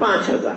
5000।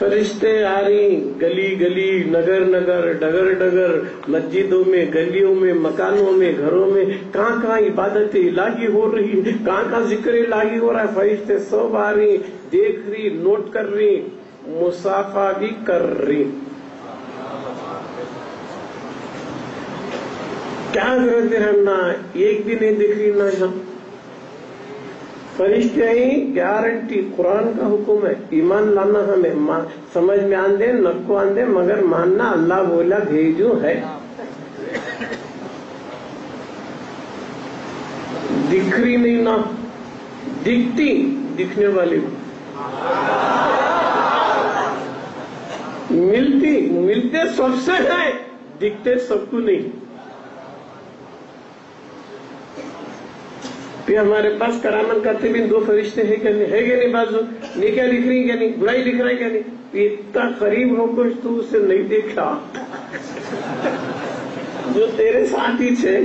فرشتے آ رہی گلی گلی نگر نگر ڈگر ڈگر مسجدوں میں گلیوں میں مکانوں میں گھروں میں کہاں کہاں عبادت الہی ہو رہی کہاں کہاں ذکر الہی ہو رہا ہے. فرشتے سب آ رہی دیکھ رہی نوٹ کر رہی مصافحہ بھی کر رہی. کیا ضرورت ہے رہنا ایک بھی نہیں دکھ رہی نہ فرشتے ہی گارنٹی قرآن کا حکم ہے ایمان لانا ہمیں سمجھ میں آندے نق کو آندے مگر ماننا اللہ بولا بھیجو ہے. دکھ رہی نہیں نہ دکھتی دکھنے والی ملتے سب سے ہیں دکھتے سب کو نہیں. پھر ہمارے پاس کرامن کرتے بھی دو فرشتے ہیں کیا نہیں ہے کیا نہیں بازو نیکیاں لکھ رہی کیا نہیں برائی لکھ رہا ہے کیا نہیں. اتنا قریب ہو کچھ تو اسے نہیں دیکھا جو تیرے ساتھ ہی تھے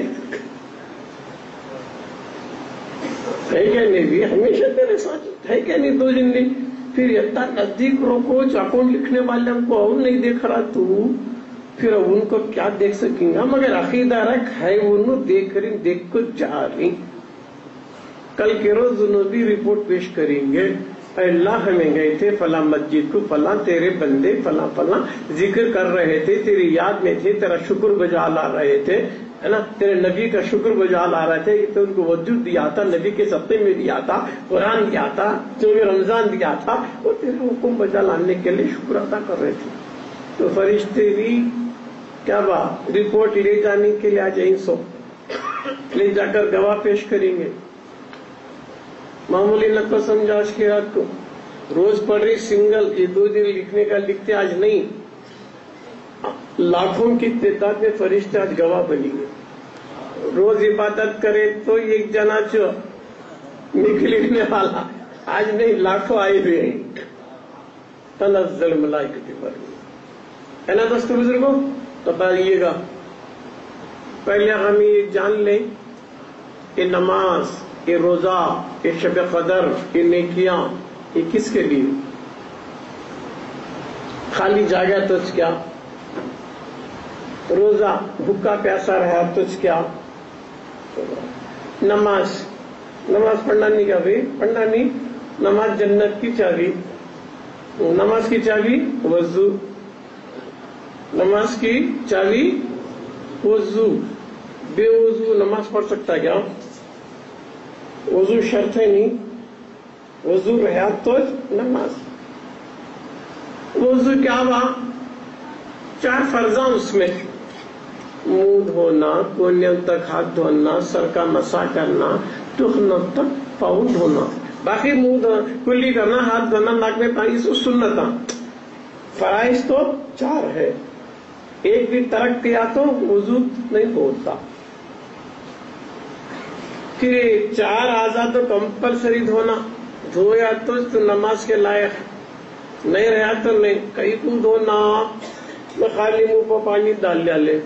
ہے کیا نہیں بھی ہمیشہ تیرے ساتھ ہے کیا نہیں. دو زندگی پھر اتنا نزدیک روکو چاکون لکھنے والے ہم کو اور نہیں دیکھ رہا تو پھر ان کو کیا دیکھ سکیں گا. مگر عقیدہ رکھ ہے انہوں دیکھ رہی دیکھ کو جا رہی. کل کے روز جنوبی رپورٹ پیش کریں گے. اللہ ہمیں گئے تھے فلاں مسجد کو فلاں تیرے بندے فلاں فلاں ذکر کر رہے تھے تیری یاد میں تھے تیرا شکر بجا لا رہے تھے ہے نا تیرے نبی کا شکر بجا لا رہے تھے تو ان کو وجود دیا تھا نبی کے سبتے میں دیا تھا قرآن دیا تھا جو رمضان دیا تھا وہ تیرے حکم بجا لانے کے لیے شکر ادا کر رہے تھے. تو فرشتے بھی کیا بات رپورٹ لے جانے کے لیے آ جائیں سو لے جا کر گواہ پیش کریں گے. معمولی نقل سمجھا آج کی رات کو روز پڑھ رہی سنگل یہ 2 دن لکھنے کا لکھتے آج نہیں لاکھوں کی تعداد میں فرشتے آج گواہ بنی گئے. روز عبادت کرے تو ایک جنا چو لکھنے والا آج نہیں لاکھوں آئے ہوئے ہیں. تنزل ملائکۃ پر ہے نا دوستو بزرگوں. تو بتائیے گا پہلے ہم یہ جان لیں کہ نماز یہ روزہ یہ شب قدر یہ نیکیاں یہ کس کے لیے. خالی جاگا تجھ کیا روزہ بھوکا پیاسا رہا تجھ کیا. نماز پڑھنا نہیں کیا بھائی پڑھنا نہیں. نماز جنت کی چابی. نماز کی چابی وضو. نماز کی چابی وضو. بے وضو نماز پڑھ سکتا کیا. وضو شرط ہے نہیں وضو رہا تو نماز. وضو کیا ہوا 4 فرضاں اس میں منہ دھونا کونیوں تک ہاتھ دھونا سر کا مسح کرنا ٹخنوں تک پاؤں دھونا. باقی منہ کلی کرنا ہاتھ دھونا ناک میں پانی سے سنتا. فرائض تو 4 ہے ایک بھی ترک کیا تو وضو نہیں ہوتا. پھر 4 اعضاء تو کمپلسری دھونا دھویا تو نماز کے لائق نہیں رہا تو نہیں. کئی کو دھونا میں خالی منہ پر پانی ڈال لیا لے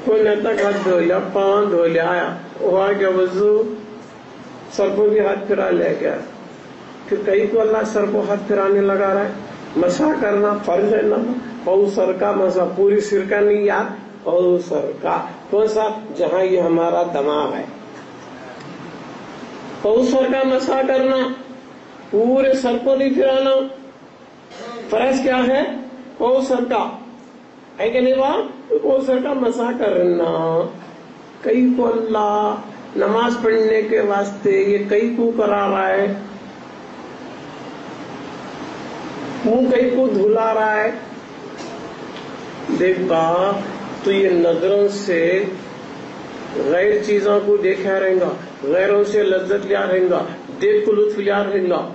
کوئی نہ تک ہاتھ دھو لیا پاؤں دھو لیا آیا ہوا کیا وضو. سر کو بھی ہاتھ پھرا لے گیا. پھر کئی کو اللہ سر کو ہاتھ پھرانے لگا رہا ہے. مسح کرنا فرض ہے نا. پاؤں سر کا مسح پوری سر کا نہیں یار پاؤں سر کا کون سا جہاں یہ ہمارا دماغ ہے. پاؤں سر کا مسح کرنا پورے سر کو نہیں پھرانا. فرض کیا ہے پاؤں سر کا ہے کہ نہیں بات پاؤں سر کا مسح کرنا. کئی کو اللہ نماز پڑھنے کے واسطے یہ کئی کو کرا رہا ہے. منہ کئی کو دھلا رہا ہے. دیکھ با تو یہ نظروں سے غیر چیزوں کو دیکھا رہیں گا غیروں سے لذت لیا رہیں گا دیکھ کو لطف لیا رہیں گا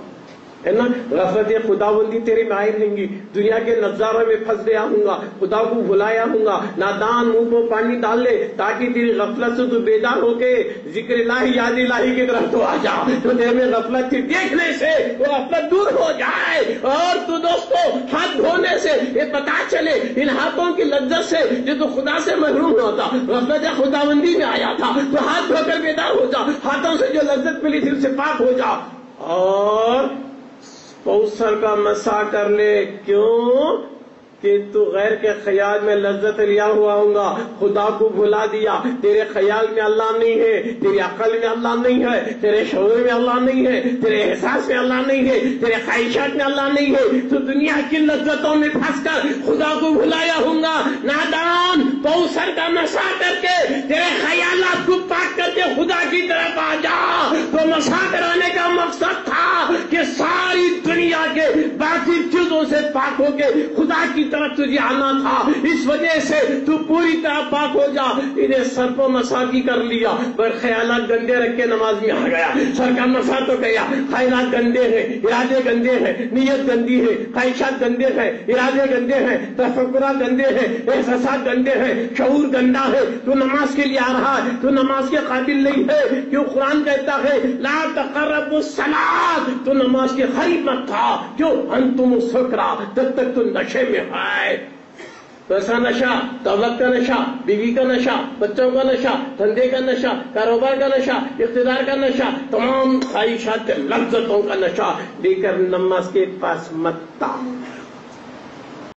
ہے نا. غفلت خداوندی تیرے میں آئی رہیں گی. دنیا کے نظاروں میں پھنس گیا ہوں گا خدا کو بھلایا ہوں گا. نادان منہ کو پانی ڈال لے تاکہ تیری غفلت سے تو بیدار ہو کے ذکر الہی یاد الہی کی طرف تو آ جا. تو تیرے میں غفلت کی دیکھنے سے وہ غفلت دور ہو جائے. اور تو دوستو ہاتھ دھونے سے یہ پتا چلے ان ہاتھوں کی لذت سے جو تو خدا سے محروم ہوتا غفلت خداوندی میں آیا تھا تو ہاتھ دھو کر بیدار ہو جا. ہاتھوں سے جو لذت ملی دل سے پاک ہو جا. اور کوثر کا مسا کر لے. کیوں کہ تو غیر کے خیال میں لذت لیا ہوا ہوں گا, خدا کو بھلا دیا. تیرے خیال میں اللہ نہیں ہے, تیری عقل میں اللہ نہیں ہے, تیرے شعور میں اللہ نہیں ہے, تیرے احساس میں اللہ نہیں ہے, تیرے خواہشات میں اللہ نہیں ہے. تو دنیا کی لذتوں میں پھنس کر خدا کو بھلایا ہوں گا. نادان, کوثر کا مسا کر کے تیرے خیالات کو پاک کر کے خدا کی طرف آ جا. تو مسا کرانے کا مقصد تھا کہ ساری دنیا کے باقی چیزوں سے پاک ہو کے خدا کی طرف تجھے آنا تھا. اس وجہ سے تو پوری طرح پاک ہو جا. انہیں سر کو مسا کی کر لیا, پر خیالات گندے رکھ کے نماز میں آ گیا. سر کا مسا تو گیا, خیالات گندے ہیں, ارادے گندے ہیں, نیت گندی ہے, خواہشات گندے ہیں, ارادے گندے ہیں, تفکرات گندے ہیں, احساسات گندے ہیں, شعور گندا ہے. تو نماز کے لیے آ رہا ہے, تو نماز کے قابل نہیں ہے. کیوں قرآن کہتا ہے لا تقربوا الصلاۃ, تو نماز کے قریب مت تھا. کیوں انتم سکرا, جب تک تو نشے میں ہے. پیسہ نشہ, دولت کا نشہ, بیوی کا نشہ, بچوں کا نشہ, دھندے کا نشہ, کاروبار کا نشہ, اقتدار کا نشہ, تمام خواہشات لذتوں کا نشہ لے کر نماز کے پاس مت آ.